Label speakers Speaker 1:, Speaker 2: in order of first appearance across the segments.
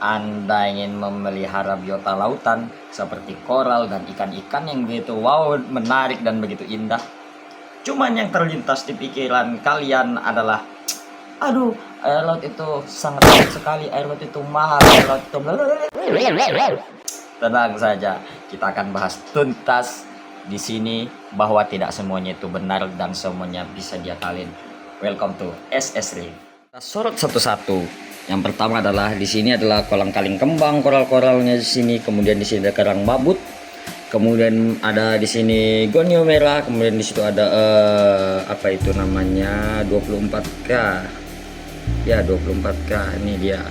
Speaker 1: Anda ingin memelihara biota lautan seperti koral dan ikan-ikan yang begitu wow, menarik dan begitu indah. Cuman yang terlintas di pikiran kalian adalah, aduh, air laut itu sangat mahal sekali, air laut itu mahal, air laut itu Tenang saja, kita akan bahas tuntas di sini bahwa tidak semuanya itu benar dan semuanya bisa diakalin. Welcome to SS Reef. Kita sorot satu-satu. Yang pertama adalah di sini adalah kolang kaling kembang, koral-koralnya di sini, kemudian di sini ada kerang babut, kemudian ada di sini gonio merah, kemudian di situ ada apa itu namanya 24K. Ya, 24K ini dia.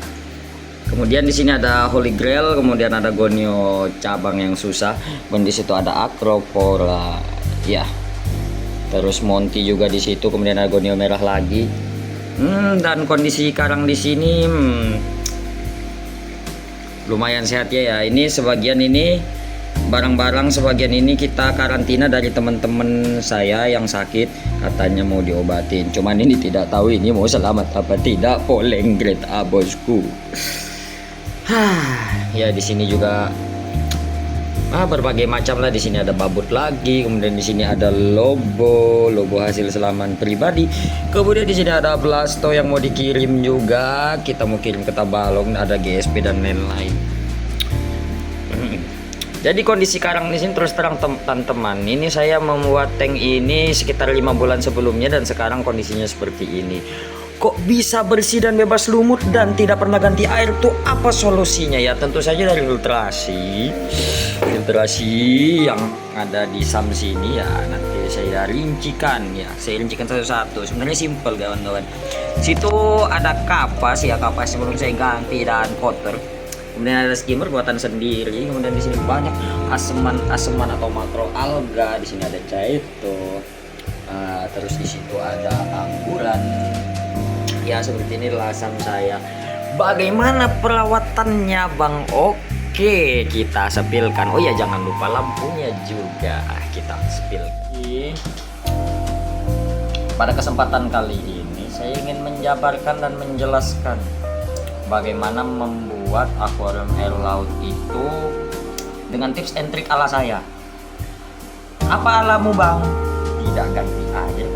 Speaker 1: Kemudian di sini ada Holy Grail, kemudian ada gonio cabang yang susah, dan di situ ada acropora. Ya. Terus Monty juga di situ, kemudian ada gonio merah lagi. Dan kondisi karang di sini lumayan sehat ya. Ini sebagian ini barang-barang sebagian ini kita karantina dari teman-teman saya yang sakit, katanya mau diobatin. Cuman ini tidak tahu ini mau selamat apa tidak. Poleng grade A bosku. Ya di sini juga berbagai macam lah. Di sini ada babut lagi, kemudian di sini ada lobo hasil selaman pribadi, kemudian di sini ada blasto yang mau dikirim juga, kita mau kirim ke Tabalong, ada GSP dan lain-lain. Jadi kondisi karang di sini terus terang teman-teman, ini saya membuat tank ini sekitar 5 bulan sebelumnya dan sekarang kondisinya seperti ini. Kok bisa bersih dan bebas lumut dan tidak pernah ganti air tuh apa solusinya ya? Tentu saja dari filtrasi yang ada di SAM sini ya. Nanti saya rincikan ya, saya rincikan satu-satu. Sebenarnya simple kawan-kawan. Situ ada kapas ya, kapas sebelum saya ganti dan kotor. Kemudian ada skimmer buatan sendiri. Kemudian di sini banyak aseman atau makro alga. Di sini ada caito. Terus di situ ada angguran. Ya seperti ini lasan saya. Bagaimana perawatannya Bang? Oke, kita sepilkan. Oh ya jangan lupa lampunya juga kita sepilkan. Pada kesempatan kali ini saya ingin menjabarkan dan menjelaskan bagaimana membuat akuarium air laut itu dengan tips and trick ala saya. Apa alamu Bang? Tidak ganti air.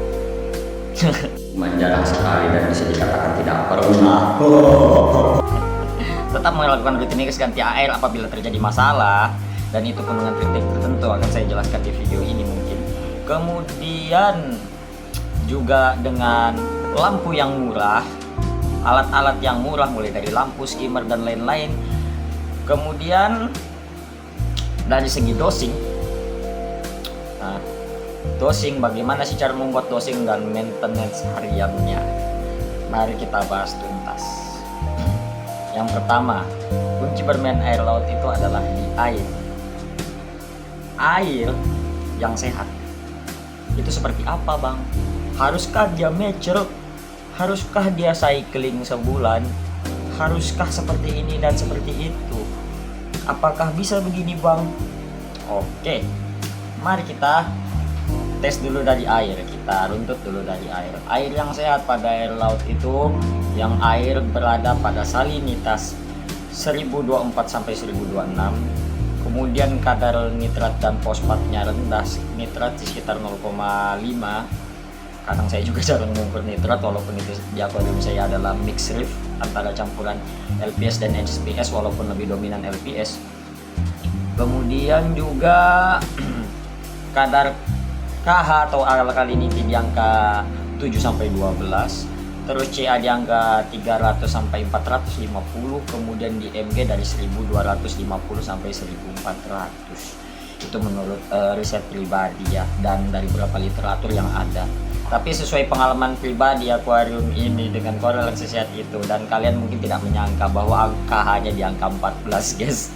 Speaker 1: Jarang sekali dan bisa dikatakan tidak pernah. Tetap melakukan rutinitas ganti air apabila terjadi masalah, dan itu pun dengan trik-trik tertentu akan saya jelaskan di video ini mungkin. Kemudian juga dengan lampu yang murah, alat-alat yang murah mulai dari lampu, skimmer dan lain-lain. Kemudian dari segi dosing, dosing, bagaimana sih cara membuat dosing dan maintenance hariannya? Mari kita bahas tuntas. Yang pertama, kunci bermain air laut itu adalah di air. Air yang sehat itu seperti apa Bang? Haruskah dia mature? Haruskah dia cycling sebulan? Haruskah seperti ini dan seperti itu? Apakah bisa begini Bang? Oke, mari kita tes dulu dari air, kita runtut dulu dari air. Air yang sehat pada air laut itu yang air berada pada salinitas 1024 sampai 1026. Kemudian kadar nitrat dan fosfatnya rendah, nitrat di sekitar 0,5. Kadang saya juga jarang mengukur nitrat walaupun itu di akuarium saya adalah mixed reef antara campuran LPS dan HPS walaupun lebih dominan LPS. Kemudian juga kadar KH atau alkalinity di angka 7 sampai 12, terus CA di angka 300 sampai 450, kemudian di MG dari 1250 sampai 1400. Itu menurut riset pribadi ya, dan dari beberapa literatur yang ada. Tapi sesuai pengalaman pribadi akuarium ini dengan koral yang sehat itu, dan kalian mungkin tidak menyangka bahwa KH-nya di angka 14 guys.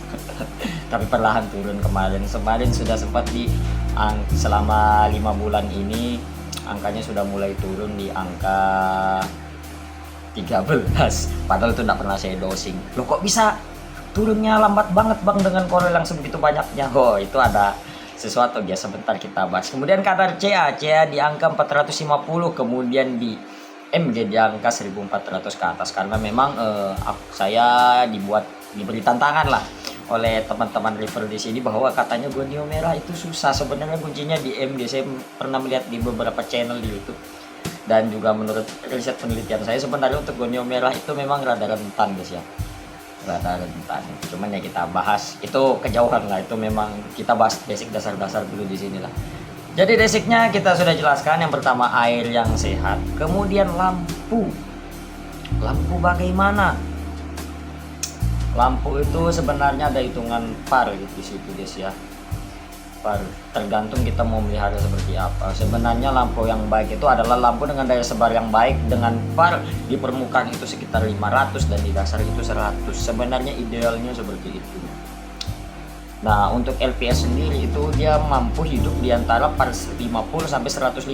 Speaker 1: Tapi perlahan turun kemarin sudah sempat di selama 5 bulan ini angkanya sudah mulai turun di angka 13. Padahal itu tidak pernah saya dosing. Loh kok bisa turunnya lambat banget Bang dengan koral yang sebegitu banyaknya? Oh itu ada sesuatu ya, sebentar kita bahas. Kemudian kadar CA di angka 450, kemudian di MG di angka 1400 ke atas, karena memang saya dibuat diberi tantangan lah oleh teman-teman reviewer di sini bahwa katanya gonio merah itu susah. Sebenarnya kuncinya di MD. Saya pernah melihat di beberapa channel di YouTube, dan juga menurut riset penelitian saya sebenarnya untuk gonio merah itu memang rada rentan guys ya, rada rentan. Cuman ya kita bahas itu kejauhan lah, itu memang kita bahas basic dasar-dasar dulu di sini lah. Jadi basicnya kita sudah jelaskan. Yang pertama air yang sehat, kemudian lampu bagaimana. Lampu itu sebenarnya ada hitungan par di situ guys ya. Par tergantung kita mau melihara seperti apa. Sebenarnya lampu yang baik itu adalah lampu dengan daya sebar yang baik dengan par di permukaan itu sekitar 500 dan di dasar itu 100. Sebenarnya idealnya seperti itu. Nah, untuk LPS sendiri itu dia mampu hidup di antara par 50 sampai 150.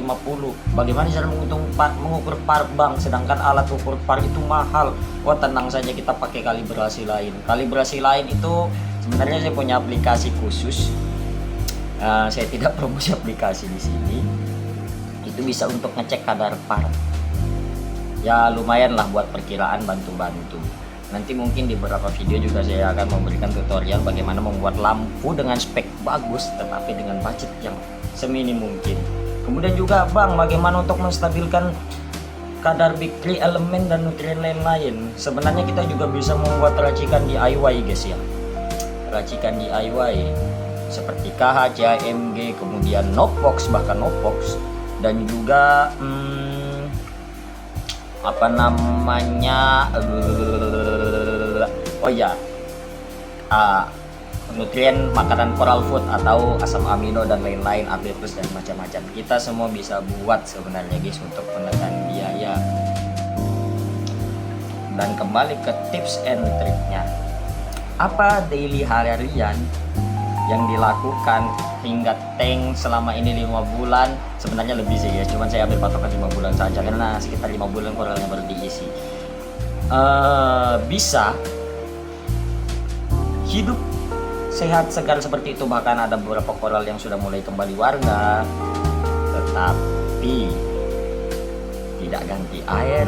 Speaker 1: Bagaimana cara mengukur par bang? Sedangkan alat ukur par itu mahal. Wah, tenang saja, kita pakai kalibrasi lain. Kalibrasi lain itu sebenarnya saya punya aplikasi khusus. Saya tidak promosi aplikasi di sini. Itu bisa untuk ngecek kadar par. Ya lumayan lah buat perkiraan, bantu-bantu. Nanti mungkin di beberapa video juga saya akan memberikan tutorial bagaimana membuat lampu dengan spek bagus tetapi dengan budget yang seminim mungkin. Kemudian juga bang, bagaimana untuk menstabilkan kadar bakteri, elemen dan nutrien lain-lain. Sebenarnya kita juga bisa membuat racikan DIY guys ya. Racikan DIY seperti KH, AMG, kemudian Nopox, bahkan Nopox, dan juga apa namanya, nutrien makanan coral food atau asam amino dan lain-lain, plus dan macam-macam. Kita semua bisa buat sebenarnya guys untuk menekan biaya. Dan kembali ke tips and triknya, apa daily harian yang dilakukan hingga tank selama ini 5 bulan. Sebenarnya lebih sih ya, cuman saya ambil patokan 5 bulan saja karena sekitar 5 bulan koralnya baru diisi. Bisa hidup sehat segar seperti itu, bahkan ada beberapa koral yang sudah mulai kembali warna, tetapi tidak ganti air,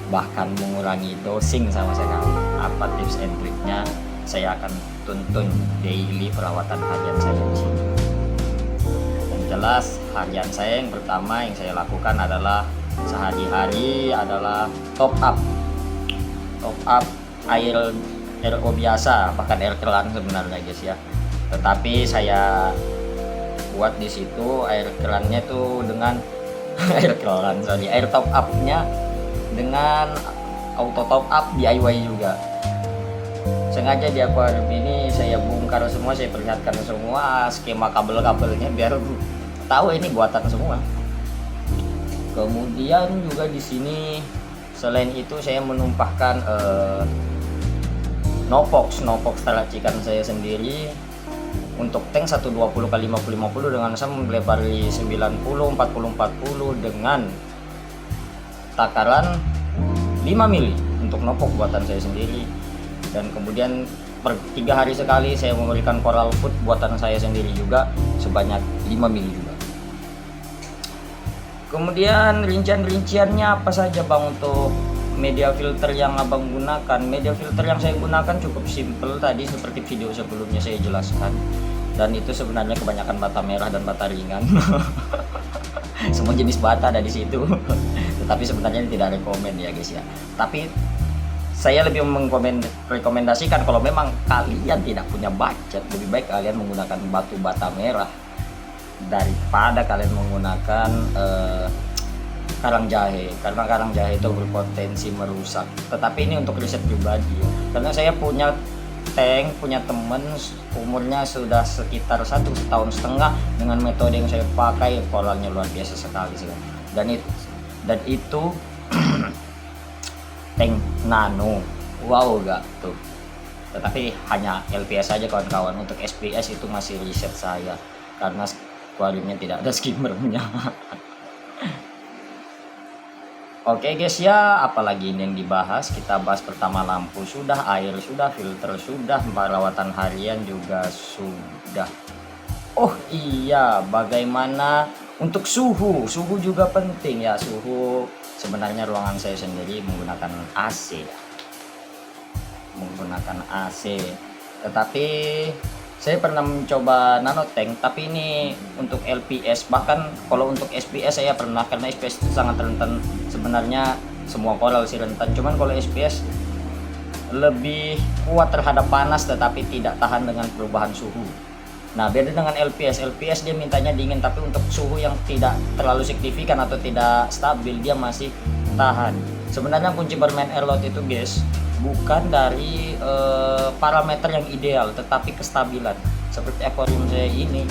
Speaker 1: bahkan mengurangi dosing sama sekali. Apa tips and triknya? Saya akan tuntun daily perawatan harian saya di sini. Yang jelas harian saya yang pertama yang saya lakukan adalah sehari-hari adalah top up air RO biasa, bahkan air keran sebenarnya guys ya. Tetapi saya buat di situ air kerannya tuh dengan air top up-nya dengan auto top up DIY juga. Sengaja di akuarium ini saya bongkar semua, saya perlihatkan semua skema kabel-kabelnya biar tahu ini buatan semua. Kemudian juga di sini selain itu saya menumpahkan Nopox racikan saya sendiri untuk tank 120 x 50 dengan saya melebari 90 40 40 dengan takaran 5 mili untuk Nopox buatan saya sendiri. Dan kemudian per 3 hari sekali saya memberikan coral food buatan saya sendiri juga sebanyak 5 mili juga. Kemudian rincian-rinciannya apa saja bang untuk media filter yang abang gunakan? Media filter yang saya gunakan cukup simple, tadi seperti video sebelumnya saya jelaskan, dan itu sebenarnya kebanyakan bata merah dan bata ringan. Semua jenis bata ada di situ. Tetapi sebenarnya tidak rekomend ya guys ya. Tapi saya lebih merekomendasikan kalau memang kalian tidak punya budget, lebih baik kalian menggunakan batu bata merah daripada kalian menggunakan karang jahe, karena karang jahe itu berpotensi merusak. Tetapi ini untuk riset pribadi ya. Karena saya punya tank, punya temen umurnya sudah sekitar 1,5 tahun dengan metode yang saya pakai, koralnya luar biasa sekali sih. Dan itu tank nano, wow gak tuh. Tetapi hanya LPS saja kawan-kawan. Untuk SPS itu masih riset saya karena akuariumnya tidak ada skimmernya. Oke guys ya, apalagi ini yang dibahas? Kita bahas pertama lampu sudah, air sudah, filter sudah, perawatan harian juga sudah. Oh iya, bagaimana untuk suhu? Suhu juga penting ya. Suhu sebenarnya ruangan saya sendiri menggunakan AC. menggunakan AC. Tetapi saya pernah mencoba nano tank, tapi ini untuk LPS. Bahkan kalau untuk SPS saya pernah, karena SPS itu sangat rentan. Sebenarnya semua coral sih rentan, cuman kalau SPS lebih kuat terhadap panas tetapi tidak tahan dengan perubahan suhu. Nah, beda dengan LPS. LPS dia mintanya dingin, tapi untuk suhu yang tidak terlalu signifikan atau tidak stabil dia masih tahan. Sebenarnya kunci bermain airload itu guys bukan dari parameter yang ideal, tetapi kestabilan. Seperti akuarium saya ini,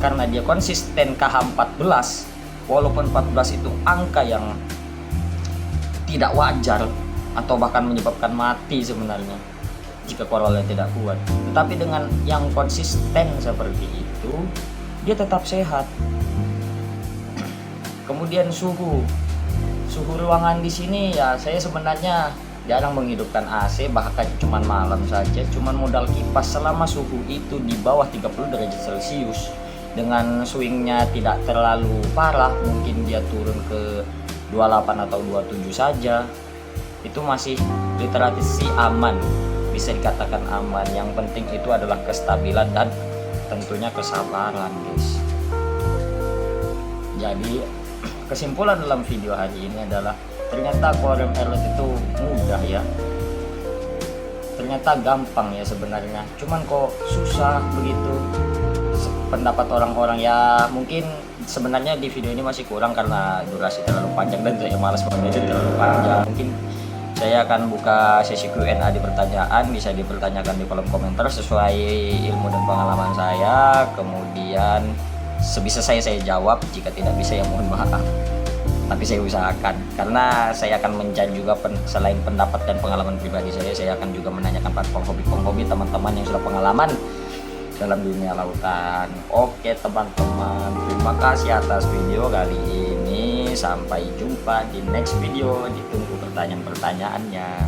Speaker 1: karena dia konsisten KH14, walaupun 14 itu angka yang tidak wajar atau bahkan menyebabkan mati sebenarnya jika koralnya tidak kuat. Tetapi dengan yang konsisten seperti itu, dia tetap sehat. Kemudian suhu ruangan di sini ya, saya sebenarnya jarang menghidupkan AC, bahkan cuman malam saja, cuman modal kipas. Selama suhu itu di bawah 30 derajat Celcius dengan swingnya tidak terlalu parah, mungkin dia turun ke 28 atau 27 saja, itu masih literasi aman, bisa dikatakan aman. Yang penting itu adalah kestabilan dan tentunya kesabaran guys. Jadi kesimpulan dalam video hari ini adalah ternyata aquarium airload itu mudah ya, ternyata gampang ya sebenarnya, cuman kok susah begitu. Pendapat orang-orang ya mungkin sebenarnya di video ini masih kurang karena durasi terlalu panjang dan saya malas mengedit terlalu panjang. Mungkin saya akan buka sesi Q&A di pertanyaan, bisa dipertanyakan di kolom komentar sesuai ilmu dan pengalaman saya. Kemudian sebisa saya jawab, jika tidak bisa ya mohon maaf, tapi saya usahakan, karena saya akan menjadi juga selain pendapat dan pengalaman pribadi saya akan juga menanyakan para penghobi teman-teman yang sudah pengalaman dalam dunia lautan. Oke teman-teman, terima kasih atas video kali ini. Sampai jumpa di next video, ditunggu pertanyaan-pertanyaannya.